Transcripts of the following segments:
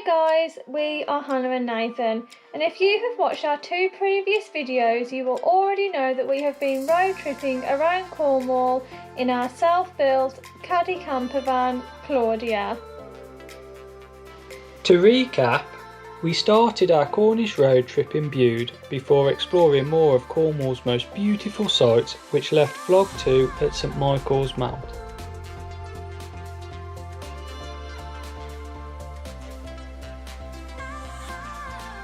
guys, we are Hannah and Nathan, and if you have watched our two previous videos you will already know that we have been road tripping around Cornwall in our self-built caddy campervan Claudia. To recap, we started our Cornish road trip in Bude before exploring more of Cornwall's most beautiful sights, which left vlog 2 at St Michael's Mount.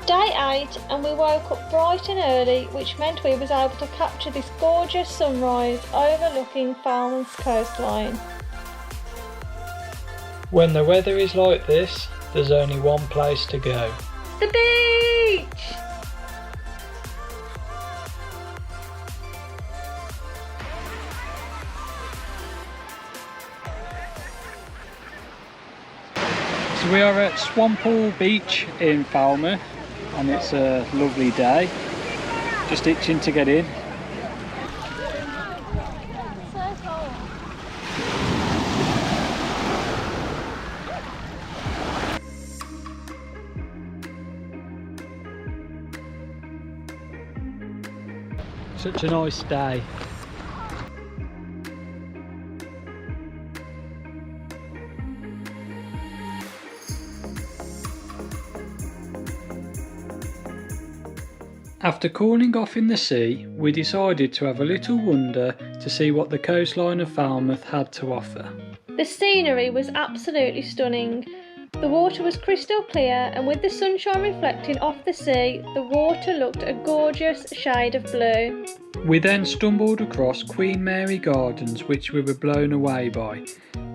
Day 8 and we woke up bright and early, which meant we was able to capture this gorgeous sunrise overlooking Falmouth's coastline. When the weather is like this, there's only one place to go. The beach! So we are at Cornwall Beach in Falmouth and it's a lovely day. Just itching to get in. So cold. Such a nice day. After cooling off in the sea, we decided to have a little wander to see what the coastline of Falmouth had to offer. The scenery was absolutely stunning. The water was crystal clear, and with the sunshine reflecting off the sea, the water looked a gorgeous shade of blue. We then stumbled across Queen Mary Gardens, which we were blown away by.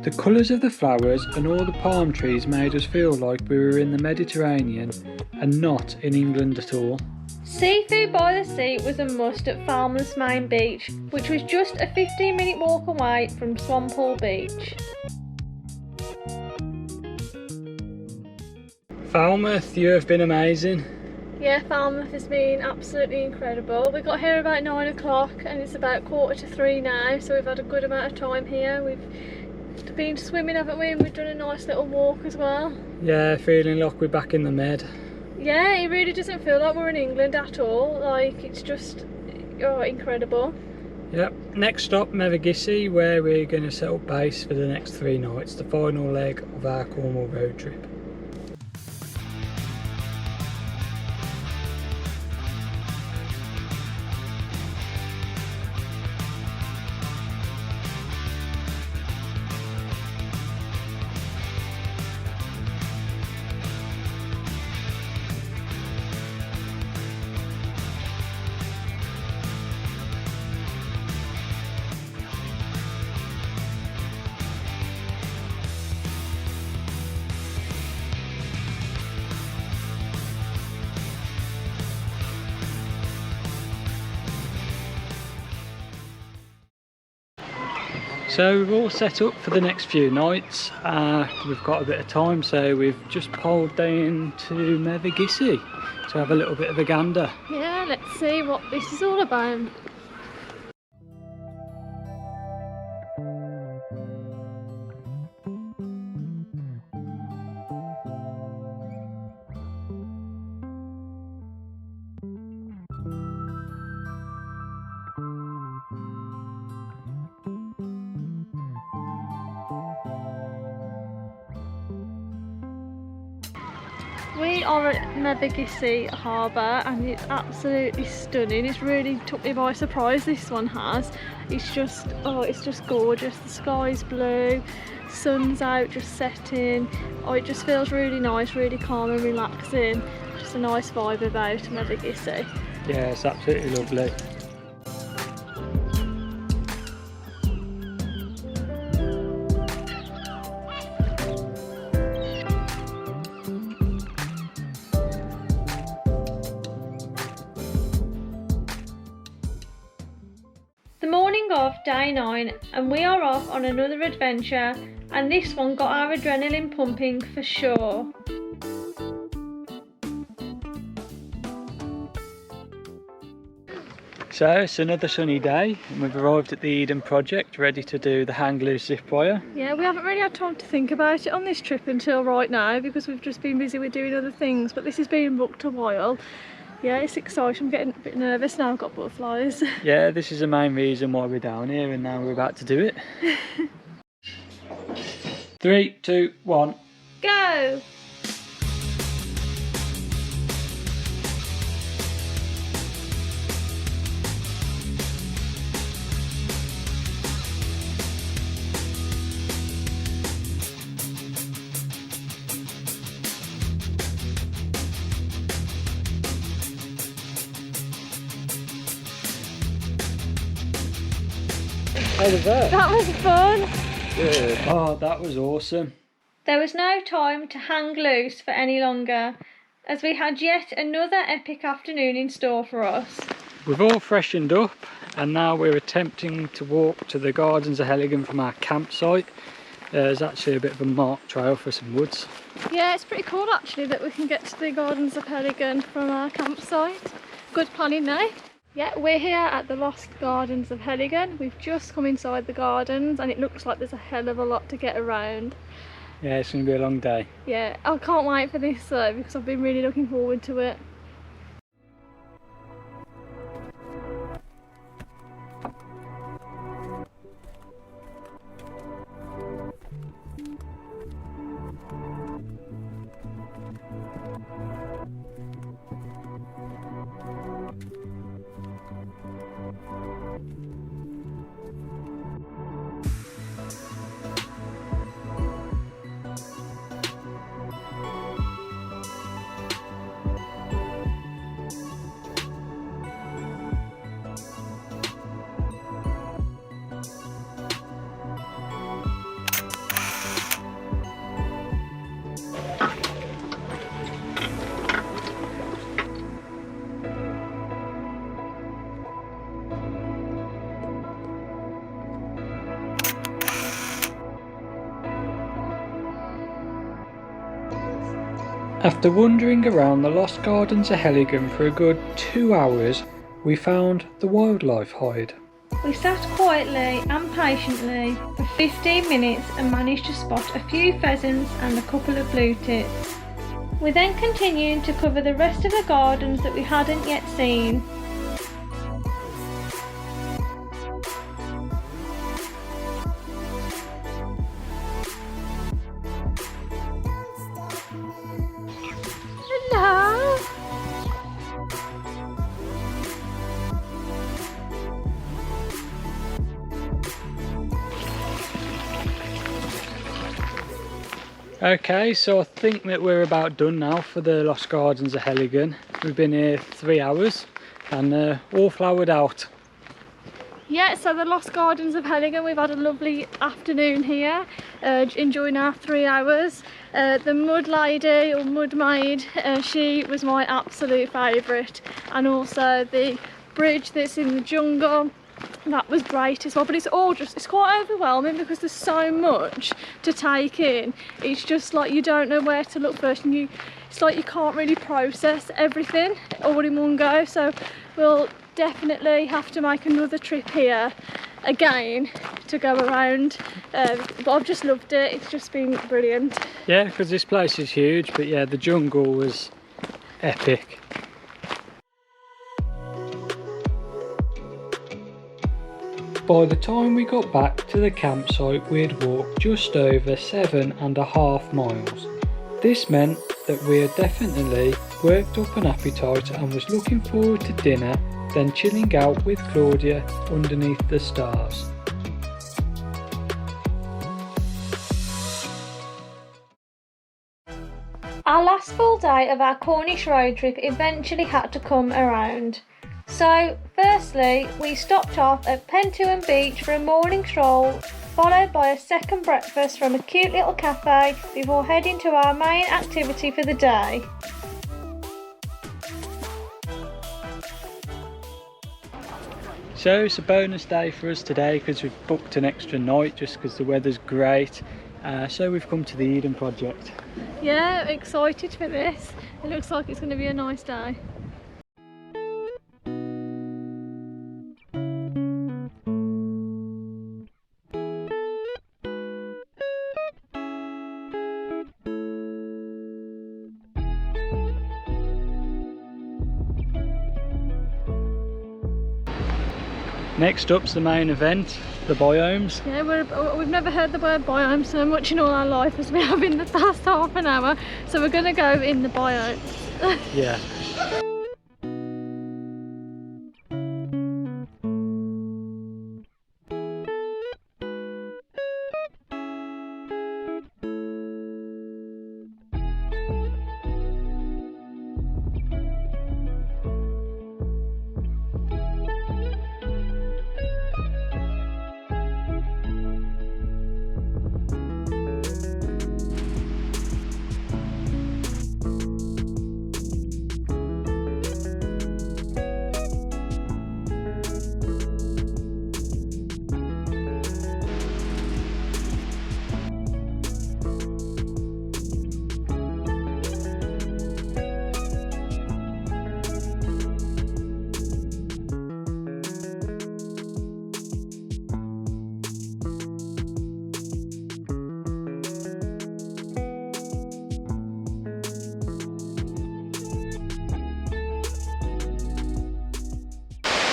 The colours of the flowers and all the palm trees made us feel like we were in the Mediterranean and not in England at all. Seafood by the sea was a must at Falmouth's main beach, which was just a 15-minute walk away from Cornwall Beach. Falmouth, you have been amazing. Yeah, Falmouth has been absolutely incredible. We got here about 9 o'clock and it's about 2:45 now, so we've had a good amount of time here. We've been swimming, haven't we? And we've done a nice little walk as well. Yeah, feeling like we're back in the Med. Yeah, it really doesn't feel like we're in England at all. Like, it's just incredible. Yep, next stop Mevagissey, where we're going to set up base for the next 3 nights, the final leg of our Cornwall road trip. So we're all set up for the next few nights. We've got a bit of time, so we've just poled down to Mevagissey to have a little bit of a gander. Yeah, let's see what this is all about. We are at Mevagissey Harbour and it's absolutely stunning. It's really took me by surprise, this one has. It's just gorgeous. The sky's blue, sun's out just setting. It just feels really nice, really calm and relaxing. Just a nice vibe about Mevagissey. Yeah, it's absolutely lovely. Of day 9 and we are off on another adventure, and this one got our adrenaline pumping for sure. So it's another sunny day and we've arrived at the Eden project, ready to do the hang loose zip wire. Yeah, we haven't really had time to think about it on this trip until right now because we've just been busy with doing other things, but this has been booked a while. Yeah, it's exciting. I'm getting a bit nervous now, I've got butterflies. Yeah, this is the main reason why we're down here and now we're about to do it. 3, 2, 1. Go! How was that? That was fun! Good. Oh, that was awesome. There was no time to hang loose for any longer, as we had yet another epic afternoon in store for us. We've all freshened up and now we're attempting to walk to the Gardens of Heligan from our campsite. There's actually a bit of a marked trail for some woods. Yeah, it's pretty cool actually that we can get to the Gardens of Heligan from our campsite. Good planning now. Yeah, we're here at the Lost Gardens of Heligan. We've just come inside the gardens and it looks like there's a hell of a lot to get around. Yeah, it's going to be a long day. Yeah, I can't wait for this though because I've been really looking forward to it. After wandering around the Lost Gardens of Heligan for a good 2 hours, we found the wildlife hide. We sat quietly and patiently for 15 minutes and managed to spot a few pheasants and a couple of blue tits. We then continued to cover the rest of the gardens that we hadn't yet seen. Hello! Okay, so I think that we're about done now for the Lost Gardens of Heligan. We've been here 3 hours and all flowered out. Yeah, so the Lost Gardens of Heligan, we've had a lovely afternoon here, enjoying our 3 hours. The mud lady or mud maid, she was my absolute favourite, and also the bridge that's in the jungle, that was great as well. But it's all just, it's quite overwhelming because there's so much to take in. It's just like you don't know where to look first, and it's like you can't really process everything all in one go. So we'll definitely have to make another trip here again to go around, but I've just loved it. It's just been brilliant. Yeah, because this place is huge, but yeah, the jungle was epic. By the time we got back to the campsite, we had walked just over 7.5 miles. This meant that we had definitely worked up an appetite and was looking forward to dinner, then chilling out with Claudia underneath the stars. Our last full day of our Cornish road trip eventually had to come around. So, firstly, we stopped off at Pentuan Beach for a morning stroll, followed by a second breakfast from a cute little cafe before heading to our main activity for the day. So it's a bonus day for us today because we've booked an extra night just because the weather's great. So we've come to the Eden project. Yeah, excited for this. It looks like it's going to be a nice day. Next up's the main event, the biomes. Yeah, we've never heard the word biome so much in all our life as we have in the past half an hour. So we're going to go in the biomes. Yeah.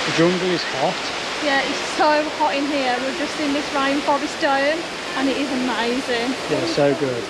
The jungle is hot. Yeah, it's so hot in here. We're just in this rainforest dome and it is amazing. Yeah, so good.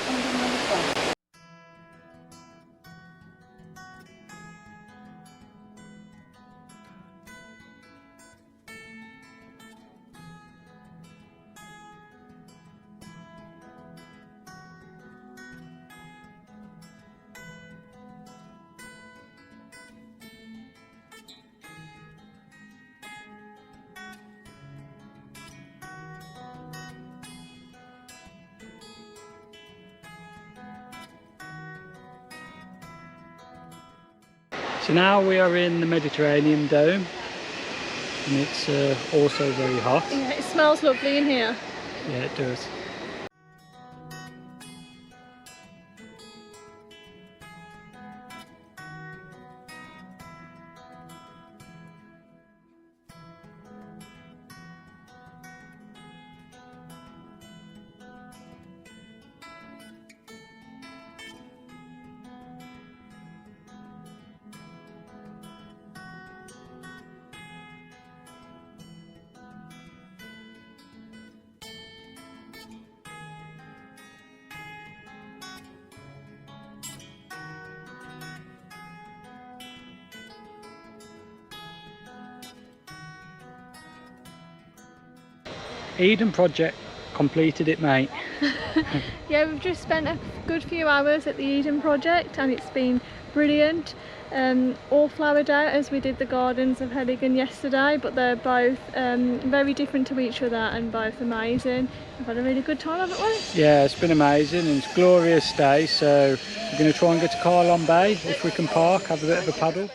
So now we are in the Mediterranean dome and it's also very hot. Yeah, it smells lovely in here. Yeah, it does. Eden project completed it, mate. Yeah, we've just spent a good few hours at the Eden project and it's been brilliant. All flowered out as we did the gardens of Heligan yesterday, but they're both very different to each other and both amazing. We've had a really good time, haven't we? Yeah, it's been amazing and it's a glorious day, so we're going to try and go to Cornwall Bay if we can park, have a bit of a paddle.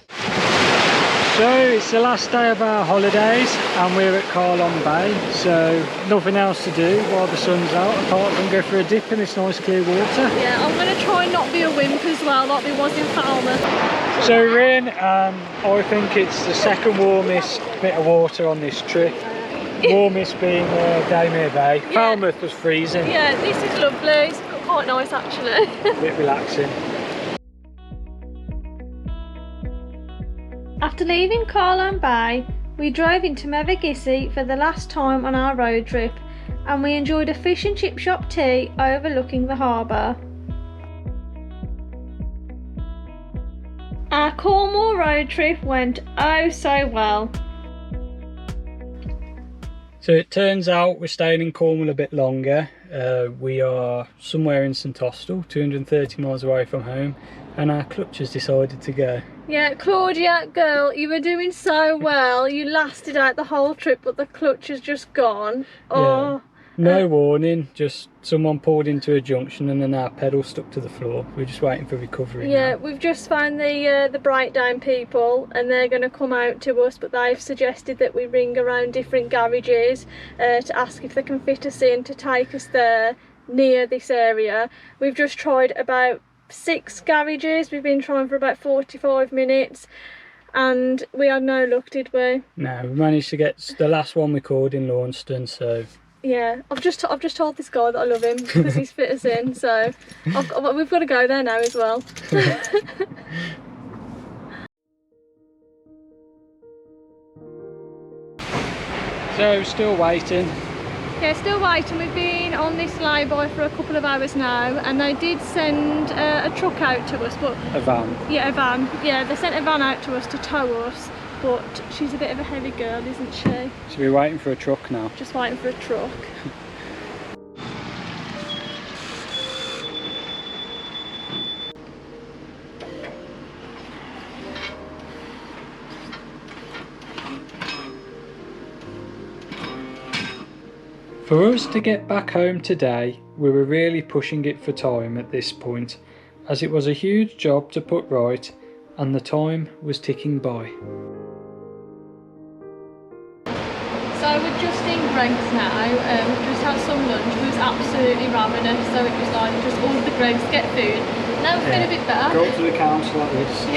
So it's the last day of our holidays and we're at Cornwall Bay, so nothing else to do while the sun's out apart from go for a dip in this nice clear water. Yeah, I'm going to try and not be a wimp as well like we was in Falmouth. So we're in, I think it's the second warmest bit of water on this trip. Warmest being Daymere Bay. Yeah. Falmouth was freezing. Yeah, this is lovely, it's quite nice actually. A bit relaxing. After leaving Cornwall Bay, we drove into Mevagissey for the last time on our road trip and we enjoyed a fish and chip shop tea overlooking the harbour. Our Cornwall road trip went oh so well. So it turns out we're staying in Cornwall a bit longer. We are somewhere in St Austell, 230 miles away from home, and our clutch has decided to go. Yeah, Claudia, girl, you were doing so well. You lasted out the whole trip, but the clutch has just gone. Oh. Yeah. No warning, just someone pulled into a junction and then our pedal stuck to the floor. We're just waiting for recovery. Yeah, now. we've just found the breakdown people and they're going to come out to us, but they've suggested that we ring around different garages to ask if they can fit us in to take us there near this area. We've just tried about 6 garages. We've been trying for about 45 minutes and we had no luck, did we? No, we managed to get the last one we called in Launceston, so... Yeah, I've just told this guy that I love him because he's fit us in, so we've got to go there now as well. So still waiting. Yeah, still waiting. We've been on this lay-by for a couple of hours now, and they did send a truck out to us, but... A van. Yeah, a van. Yeah, they sent a van out to us to tow us, but she's a bit of a heavy girl, isn't she? So we're waiting for a truck now. Just waiting for a truck. For us to get back home today, we were really pushing it for time at this point, as it was a huge job to put right and the time was ticking by. So we're just in Greg's now, we've just had some lunch. We was absolutely ravenous, so it was like just all the Greg's get food. Now we've been a bit better. Go up to the council like this.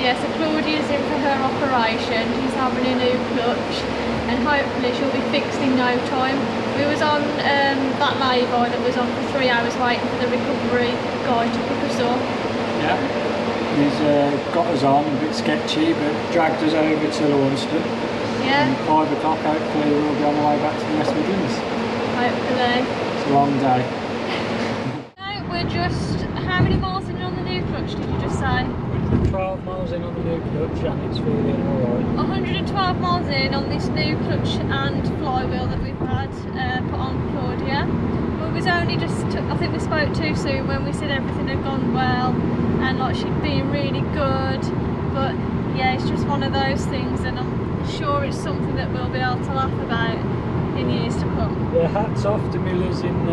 Yeah, so Claudia's in for her operation. She's having a new clutch, and hopefully she'll be fixed in no time. We was on that lay-by that was on for 3 hours waiting for the recovery guy to pick us up. Yeah, he's got us on, a bit sketchy, but dragged us over to Launceston. Yeah. And 5 o'clock, hopefully we'll be on the way back to the West Midlands. Hopefully. It's a long day. So we're just, how many miles in on the new clutch did you just say? 12 miles in on the new clutch and it's feeling alright. 112 miles in on this new clutch and flywheel that we've had put on Claudia. But it was only just, I think we spoke too soon when we said everything had gone well and like she'd been really good. But yeah, it's just one of those things, and I'm sure it's something that we'll be able to laugh about in years to come. Yeah, hats off to Millers in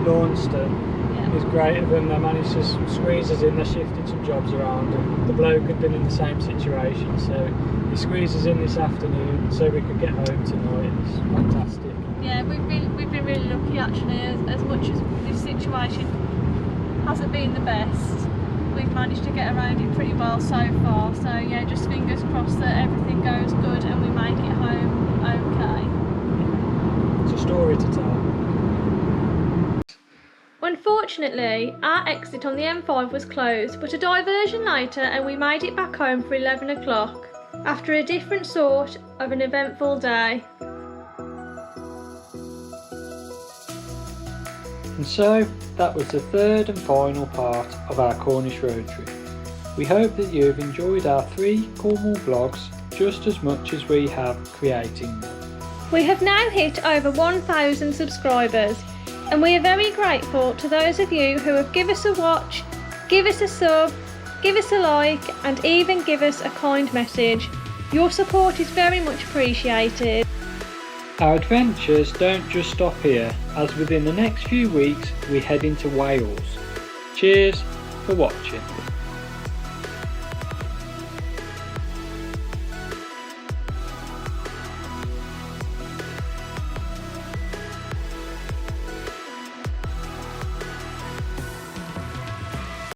Launceston. It was great of them. They managed to squeeze us in. They shifted some jobs around, and the bloke had been in the same situation, so he squeezed us in this afternoon so we could get home tonight. It's fantastic. Yeah, we've been really lucky actually. As much as this situation hasn't been the best, we've managed to get around it pretty well so far. So yeah, just fingers crossed that everything goes good and we make it home okay. It's a story to tell. Unfortunately, our exit on the M5 was closed, but a diversion later and we made it back home for 11 o'clock, after a different sort of an eventful day. And so, that was the third and final part of our Cornish road trip. We hope that you have enjoyed our 3 Cornwall vlogs just as much as we have creating them. We have now hit over 1,000 subscribers, and we are very grateful to those of you who have given us a watch, give us a sub, give us a like, and even give us a kind message. Your support is very much appreciated. Our adventures don't just stop here, as within the next few weeks we head into Wales. Cheers for watching.